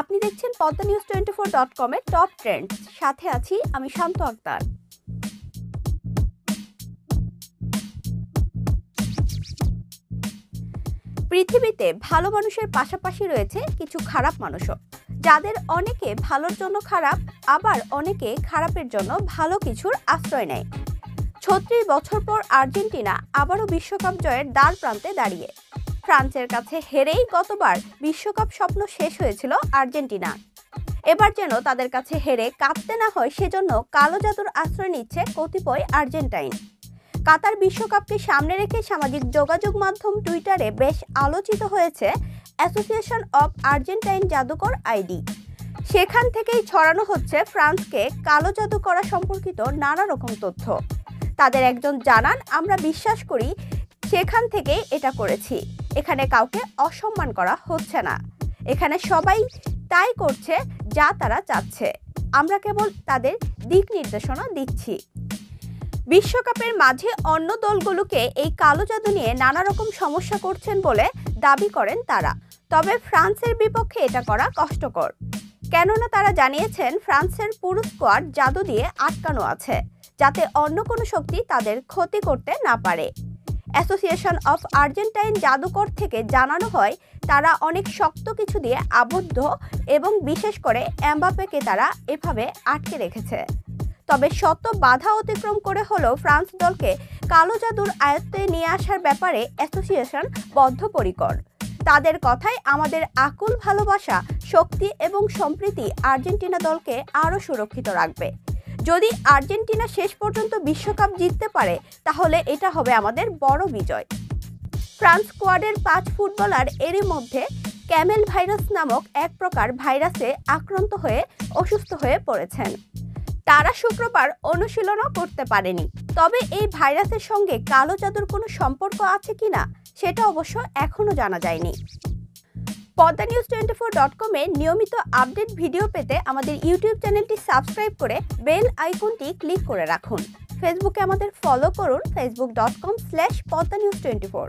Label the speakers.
Speaker 1: আপনি দেখছেন Padma news 24.com এর টপ ট্রেন্ড। সাথে আছি আমি শান্ত আক্তার। পৃথিবীতে ভালো মানুষের পাশাপাশি রয়েছে কিছু খারাপ মানুষও, যাদের অনেকে ভালোর জন্য খারাপ, আবার অনেকে খারাপের জন্য ভালো কিছুর আশ্রয় নেয়। ৩৬ বছর পর আর্জেন্টিনা আবারও বিশ্বকাপ জয়ের দ্বার প্রান্তে দাঁড়িয়ে। ফ্রান্সের কাছে হেরেই গতবার বিশ্বকাপ স্বপ্ন শেষ হয়েছিল আর্জেন্টিনা। এবার যেন তাদের কাছে হেরে কাঁদতে না হয়, সেজন্য কালো জাদুর আশ্রয় নিচ্ছে কতিপয় আর্জেন্টাইন। কাতার বিশ্বকাপকে সামনে রেখে সামাজিক যোগাযোগ মাধ্যম টুইটারে বেশ আলোচিত হয়েছে অ্যাসোসিয়েশন অব আর্জেন্টাইন জাদুকর আইডি। সেখান থেকেই ছড়ানো হচ্ছে ফ্রান্সকে কালো জাদু করা সম্পর্কিত নানা রকম তথ্য। তাদের একজন জানান, আমরা বিশ্বাস করি সেখান থেকেই এটা করেছি। এখানে কাউকে অসম্মান করা হচ্ছে না, এখানে সবাই তাই করছে যা তারা চাচ্ছে, আমরা কেবল তাদের দিক নির্দেশনা দিচ্ছি। বিশ্বকাপের মাঝে অন্য দলগুলোকে এই কালো জাদু নিয়ে নানা রকম সমস্যা করছেন বলে দাবি করেন তারা। তবে ফ্রান্সের বিপক্ষে এটা করা কষ্টকর, কেননা তারা জানিয়েছেন ফ্রান্সের পুরো স্কোয়াড জাদু দিয়ে আটকানো আছে, যাতে অন্য কোনো শক্তি তাদের ক্ষতি করতে না পারে। অ্যাসোসিয়েশন অফ আর্জেন্টাইন জাদুকর থেকে জানানো হয়, তারা অনেক শক্ত কিছু দিয়ে আবদ্ধ এবং বিশেষ করে এমবাপ্পেকে তারা এভাবে আটকে রেখেছে। তবে শত বাধা অতিক্রম করে হলেও ফ্রান্স দলকে কালো জাদুর আয়ত্তে নিয়ে আসার ব্যাপারে অ্যাসোসিয়েশন বদ্ধপরিকর। তাদের কথায়, আমাদের আকুল ভালোবাসা, শক্তি এবং সম্প্রীতি আর্জেন্টিনা দলকে আরও সুরক্ষিত রাখবে। যদি আর্জেন্টিনা শেষ পর্যন্ত বিশ্বকাপ জিততে পারে, তাহলে এটা হবে আমাদের বড় বিজয়। ফ্রান্স স্কোয়াডের 5 ফুটবলার এরই মধ্যে ক্যামেল ভাইরাস নামক এক প্রকার ভাইরাসে আক্রান্ত হয়ে অসুস্থ হয়ে পড়েছেন। তারা শুক্রবার অনুশীলনও করতে পারেনি। তবে এই ভাইরাসের সঙ্গে কালো জাদুর কোনো সম্পর্ক আছে কিনা সেটা অবশ্য এখনো জানা যায়নি। পদ্মা নিউজ 24.com এ নিয়মিত আপডেট ভিডিও পেতে আমাদের ইউটিউব চ্যানেলটি সাবস্ক্রাইব করে বেল আইকনটি ক্লিক করে রাখুন। ফেসবুকে আমাদের ফলো করুন facebook.com/poddanews24।